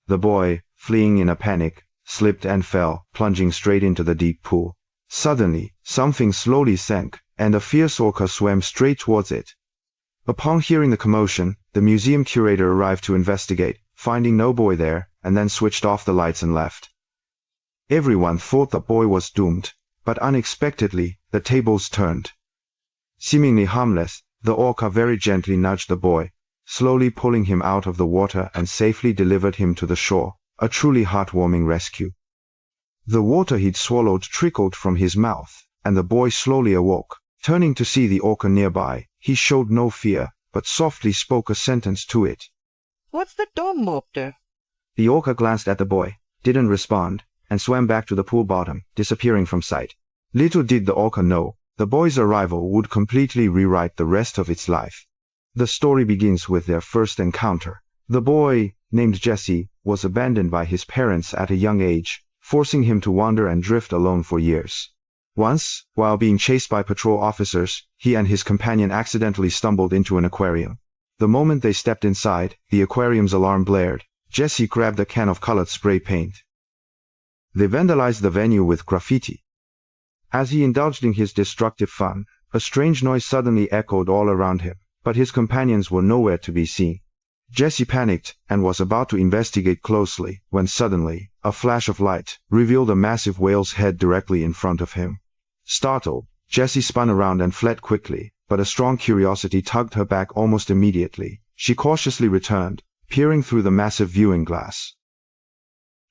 The boy, fleeing in a panic, slipped and fell, plunging straight into the deep pool. Suddenly, something slowly sank, and a fierce orca swam straight towards it. Upon hearing the commotion, the museum curator arrived to investigate, finding no boy there, and then switched off the lights and left. Everyone thought the boy was doomed, but unexpectedly, the tables turned. Seemingly harmless, the orca very gently nudged the boy, slowly pulling him out of the water and safely delivered him to the shore, a truly heartwarming rescue. The water he'd swallowed trickled from his mouth, and the boy slowly awoke. Turning to see the orca nearby, he showed no fear, but softly spoke a sentence to it. "What's the dome after?" The orca glanced at the boy, didn't respond, and swam back to the pool bottom, disappearing from sight. Little did the orca know, the boy's arrival would completely rewrite the rest of its life. The story begins with their first encounter. The boy, named Jesse, was abandoned by his parents at a young age, forcing him to wander and drift alone for years. Once, while being chased by patrol officers, he and his companion accidentally stumbled into an aquarium. The moment they stepped inside, the aquarium's alarm blared. Jesse grabbed a can of colored spray paint. They vandalized the venue with graffiti. As he indulged in his destructive fun, a strange noise suddenly echoed all around him, but his companions were nowhere to be seen. Jesse panicked and was about to investigate closely when suddenly, a flash of light revealed a massive whale's head directly in front of him. Startled, Jesse spun around and fled quickly, but a strong curiosity tugged her back almost immediately. She cautiously returned, peering through the massive viewing glass.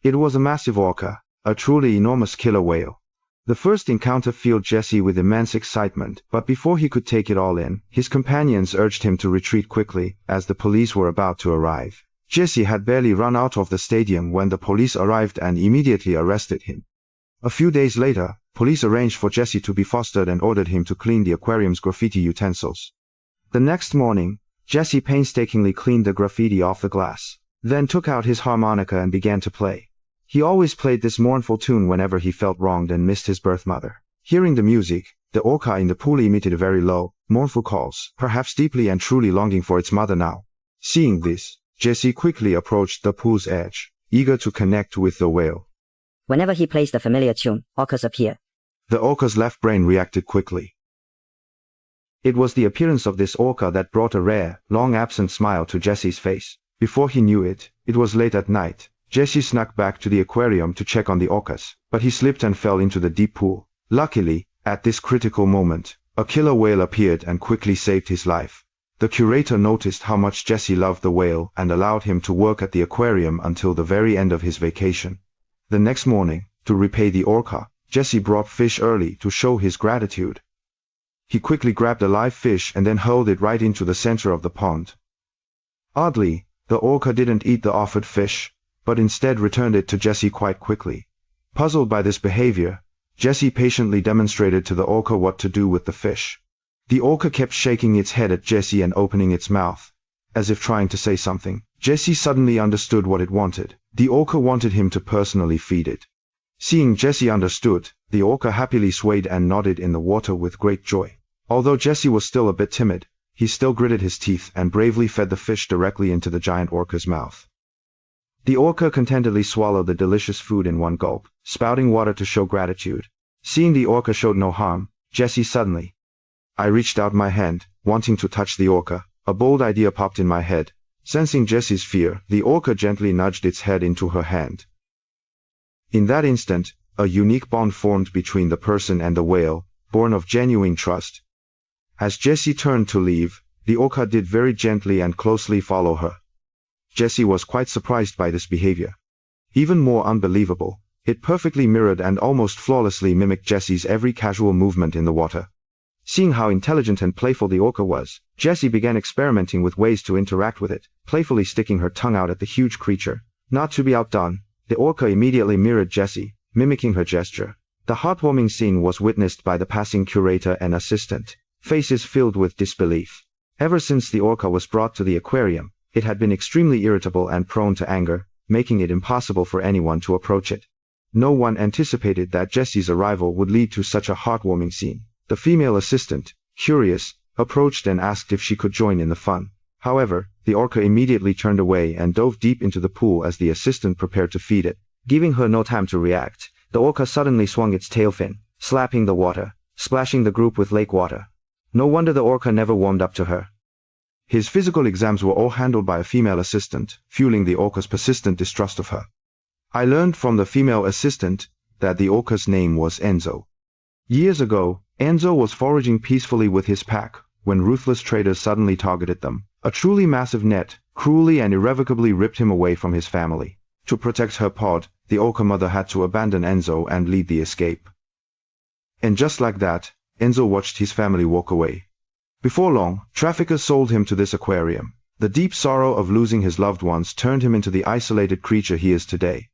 It was a massive orca, a truly enormous killer whale. The first encounter filled Jesse with immense excitement, but before he could take it all in, his companions urged him to retreat quickly, as the police were about to arrive. Jesse had barely run out of the stadium when the police arrived and immediately arrested him. A few days later, police arranged for Jesse to be fostered and ordered him to clean the aquarium's graffiti utensils. The next morning, Jesse painstakingly cleaned the graffiti off the glass, then took out his harmonica and began to play. He always played this mournful tune whenever he felt wronged and missed his birth mother. Hearing the music, the orca in the pool emitted a very low, mournful calls, perhaps deeply and truly longing for its mother now. Seeing this, Jesse quickly approached the pool's edge, eager to connect with the whale. Whenever he plays the familiar tune, orcas appear. The orca's left brain reacted quickly. It was the appearance of this orca that brought a rare, long-absent smile to Jesse's face. Before he knew it, it was late at night. Jesse snuck back to the aquarium to check on the orcas, but he slipped and fell into the deep pool. Luckily, at this critical moment, a killer whale appeared and quickly saved his life. The curator noticed how much Jesse loved the whale and allowed him to work at the aquarium until the very end of his vacation. The next morning, to repay the orca, Jesse brought fish early to show his gratitude. He quickly grabbed a live fish and then hurled it right into the center of the pond. Oddly, the orca didn't eat the offered fish, but instead returned it to Jesse quite quickly. Puzzled by this behavior, Jesse patiently demonstrated to the orca what to do with the fish. The orca kept shaking its head at Jesse and opening its mouth, as if trying to say something. Jesse suddenly understood what it wanted. The orca wanted him to personally feed it. Seeing Jesse understood, the orca happily swayed and nodded in the water with great joy. Although Jesse was still a bit timid, he still gritted his teeth and bravely fed the fish directly into the giant orca's mouth. The orca contentedly swallowed the delicious food in one gulp, spouting water to show gratitude. Seeing the orca showed no harm, Jesse suddenly. I reached out my hand, wanting to touch the orca. A bold idea popped in my head. Sensing Jesse's fear, the orca gently nudged its head into her hand. In that instant, a unique bond formed between the person and the whale, born of genuine trust. As Jesse turned to leave, the orca did very gently and closely follow her. Jesse was quite surprised by this behavior. Even more unbelievable, it perfectly mirrored and almost flawlessly mimicked Jesse's every casual movement in the water. Seeing how intelligent and playful the orca was, Jesse began experimenting with ways to interact with it, playfully sticking her tongue out at the huge creature. Not to be outdone, the orca immediately mirrored Jesse, mimicking her gesture. The heartwarming scene was witnessed by the passing curator and assistant, faces filled with disbelief. Ever since the orca was brought to the aquarium, it had been extremely irritable and prone to anger, making it impossible for anyone to approach it. No one anticipated that Jesse's arrival would lead to such a heartwarming scene. The female assistant, curious, approached and asked if she could join in the fun. However, The orca immediately turned away and dove deep into the pool as the assistant prepared to feed it. Giving her no time to react, the orca suddenly swung its tail fin, slapping the water, splashing the group with lake water. No wonder the orca never warmed up to her. His physical exams were all handled by a female assistant, fueling the orca's persistent distrust of her. I learned from the female assistant that the orca's name was Enzo. Years ago, Enzo was foraging peacefully with his pack when ruthless traders suddenly targeted them. A truly massive net cruelly and irrevocably ripped him away from his family. To protect her pod, the orca mother had to abandon Enzo and lead the escape. And just like that, Enzo watched his family walk away. Before long, traffickers sold him to this aquarium. The deep sorrow of losing his loved ones turned him into the isolated creature he is today.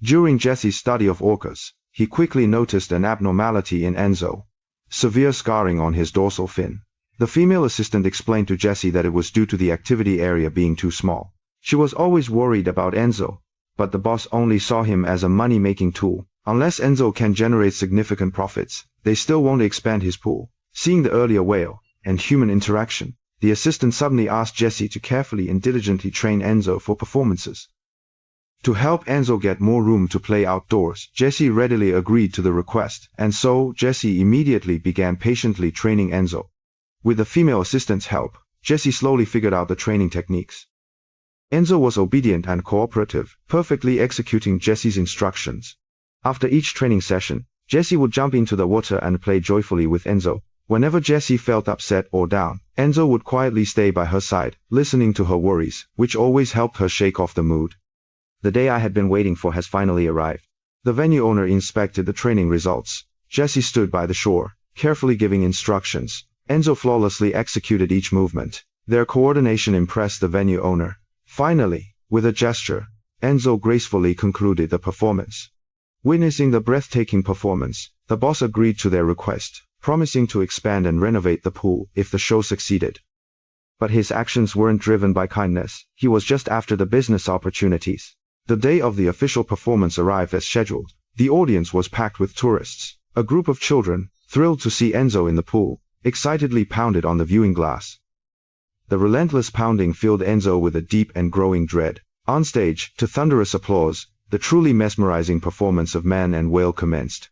During Jesse's study of orcas, he quickly noticed an abnormality in Enzo. Severe scarring on his dorsal fin. The female assistant explained to Jesse that it was due to the activity area being too small. She was always worried about Enzo, but the boss only saw him as a money-making tool. Unless Enzo can generate significant profits, they still won't expand his pool. Seeing the earlier whale and human interaction, the assistant suddenly asked Jesse to carefully and diligently train Enzo for performances. To help Enzo get more room to play outdoors, Jesse readily agreed to the request, and so Jesse immediately began patiently training Enzo. With the female assistant's help, Jesse slowly figured out the training techniques. Enzo was obedient and cooperative, perfectly executing Jesse's instructions. After each training session, Jesse would jump into the water and play joyfully with Enzo. Whenever Jessie felt upset or down, Enzo would quietly stay by her side, listening to her worries, which always helped her shake off the mood. The day I had been waiting for has finally arrived. The venue owner inspected the training results. Jessie stood by the shore, carefully giving instructions. Enzo flawlessly executed each movement. Their coordination impressed the venue owner. Finally, with a gesture, Enzo gracefully concluded the performance. Witnessing the breathtaking performance, the boss agreed to their request, promising to expand and renovate the pool if the show succeeded. But his actions weren't driven by kindness. He was just after the business opportunities. The day of the official performance arrived as scheduled. The audience was packed with tourists. A group of children, thrilled to see Enzo in the pool, excitedly pounded on the viewing glass. The relentless pounding filled Enzo with a deep and growing dread. On stage, to thunderous applause, the truly mesmerizing performance of man and whale commenced.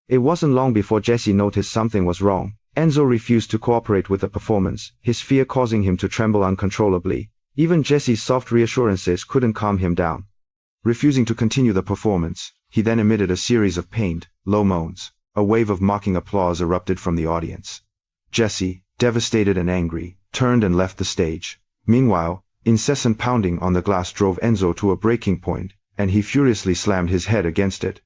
It wasn't long before Jesse noticed something was wrong. Enzo refused to cooperate with the performance, his fear causing him to tremble uncontrollably. Even Jesse's soft reassurances couldn't calm him down. Refusing to continue the performance, he then emitted a series of pained, low moans. A wave of mocking applause erupted from the audience. Jesse, devastated and angry, turned and left the stage. Meanwhile, incessant pounding on the glass drove Enzo to a breaking point, and he furiously slammed his head against it.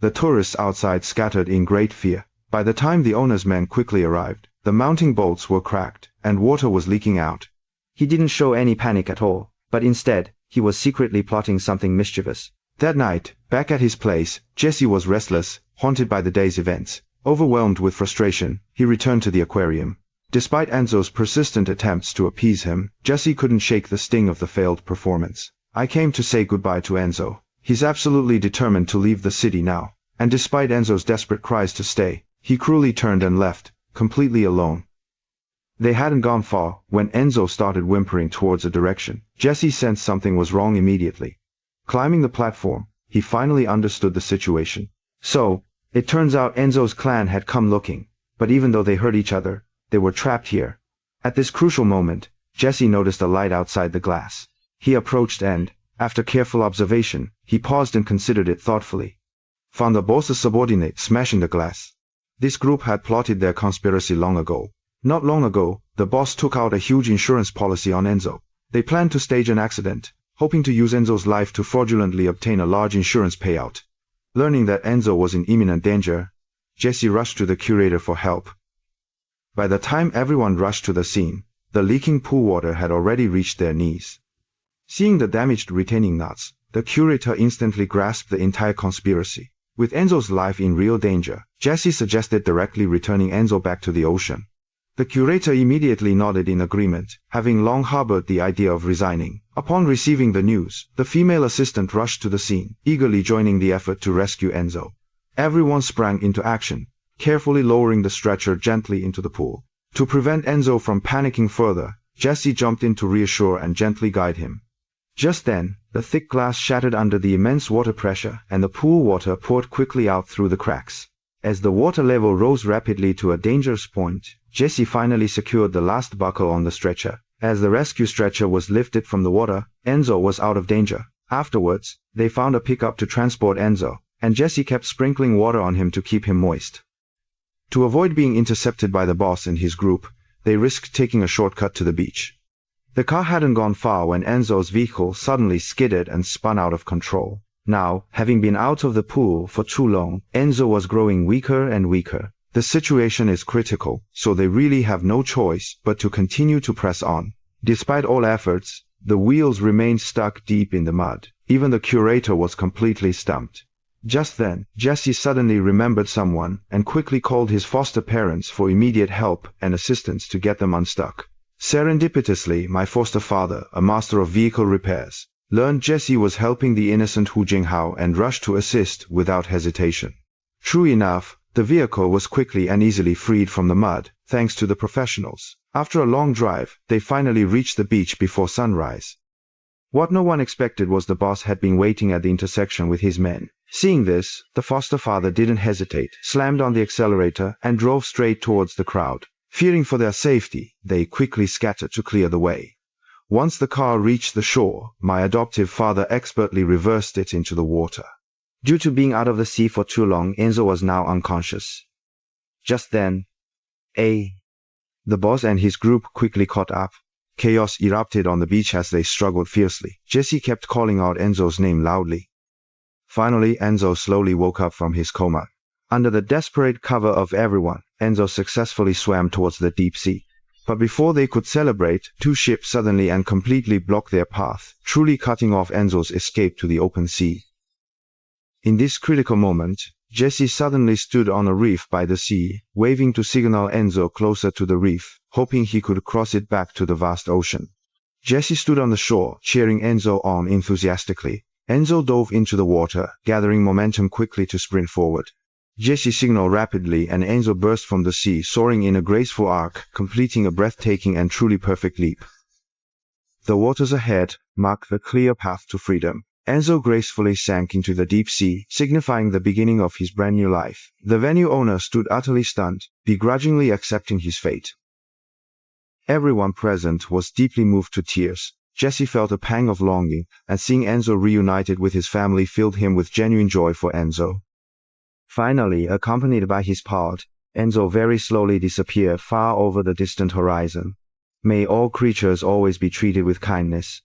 The tourists outside scattered in great fear. By the time the owner's men quickly arrived, the mounting bolts were cracked, and water was leaking out. He didn't show any panic at all, but instead, he was secretly plotting something mischievous. That night, back at his place, Jesse was restless, haunted by the day's events. Overwhelmed with frustration, he returned to the aquarium. Despite Enzo's persistent attempts to appease him, Jesse couldn't shake the sting of the failed performance. I came to say goodbye to Enzo. He's absolutely determined to leave the city now. And despite Enzo's desperate cries to stay, he cruelly turned and left, completely alone. They hadn't gone far when Enzo started whimpering towards a direction. Jesse sensed something was wrong immediately. Climbing the platform, he finally understood the situation. So, it turns out Enzo's clan had come looking, but even though they hurt each other, they were trapped here. At this crucial moment, Jesse noticed a light outside the glass. He approached and, after careful observation, he paused and considered it thoughtfully. Found the boss's subordinate smashing the glass. This group had plotted their conspiracy long ago. Not long ago, the boss took out a huge insurance policy on Enzo. They planned to stage an accident, hoping to use Enzo's life to fraudulently obtain a large insurance payout. Learning that Enzo was in imminent danger, Jesse rushed to the curator for help. By the time everyone rushed to the scene, the leaking pool water had already reached their knees. Seeing the damaged retaining nuts, the curator instantly grasped the entire conspiracy. With Enzo's life in real danger, Jesse suggested directly returning Enzo back to the ocean. The curator immediately nodded in agreement, having long harbored the idea of resigning. Upon receiving the news, the female assistant rushed to the scene, eagerly joining the effort to rescue Enzo. Everyone sprang into action, carefully lowering the stretcher gently into the pool. To prevent Enzo from panicking further, Jesse jumped in to reassure and gently guide him. Just then, the thick glass shattered under the immense water pressure, and the pool water poured quickly out through the cracks. As the water level rose rapidly to a dangerous point, Jesse finally secured the last buckle on the stretcher. As the rescue stretcher was lifted from the water, Enzo was out of danger. Afterwards, they found a pickup to transport Enzo, and Jesse kept sprinkling water on him to keep him moist. To avoid being intercepted by the boss and his group, they risked taking a shortcut to the beach. The car hadn't gone far when Enzo's vehicle suddenly skidded and spun out of control. Now, having been out of the pool for too long, Enzo was growing weaker and weaker. The situation is critical, so they really have no choice but to continue to press on. Despite all efforts, the wheels remained stuck deep in the mud. Even the curator was completely stumped. Just then, Jesse suddenly remembered someone and quickly called his foster parents for immediate help and assistance to get them unstuck. Serendipitously, my foster father, a master of vehicle repairs, learned Jesse was helping the innocent Hu Jinghao and rushed to assist without hesitation. True enough, the vehicle was quickly and easily freed from the mud, thanks to the professionals. After a long drive, they finally reached the beach before sunrise. What no one expected was the boss had been waiting at the intersection with his men. Seeing this, the foster father didn't hesitate, slammed on the accelerator, and drove straight towards the crowd. Fearing for their safety, they quickly scattered to clear the way. Once the car reached the shore, my adoptive father expertly reversed it into the water. Due to being out of the sea for too long, Enzo was now unconscious. Just then, the boss and his group quickly caught up. Chaos erupted on the beach as they struggled fiercely. Jesse kept calling out Enzo's name loudly. Finally, Enzo slowly woke up from his coma. Under the desperate cover of everyone, Enzo successfully swam towards the deep sea. But before they could celebrate, two ships suddenly and completely blocked their path, truly cutting off Enzo's escape to the open sea. In this critical moment, Jesse suddenly stood on a reef by the sea, waving to signal Enzo closer to the reef, hoping he could cross it back to the vast ocean. Jesse stood on the shore, cheering Enzo on enthusiastically. Enzo dove into the water, gathering momentum quickly to sprint forward. Jesse signaled rapidly and Enzo burst from the sea, soaring in a graceful arc, completing a breathtaking and truly perfect leap. The waters ahead marked the clear path to freedom. Enzo gracefully sank into the deep sea, signifying the beginning of his brand new life. The venue owner stood utterly stunned, begrudgingly accepting his fate. Everyone present was deeply moved to tears. Jesse felt a pang of longing, and seeing Enzo reunited with his family filled him with genuine joy for Enzo. Finally, accompanied by his pod, Enzo very slowly disappeared far over the distant horizon. May all creatures always be treated with kindness.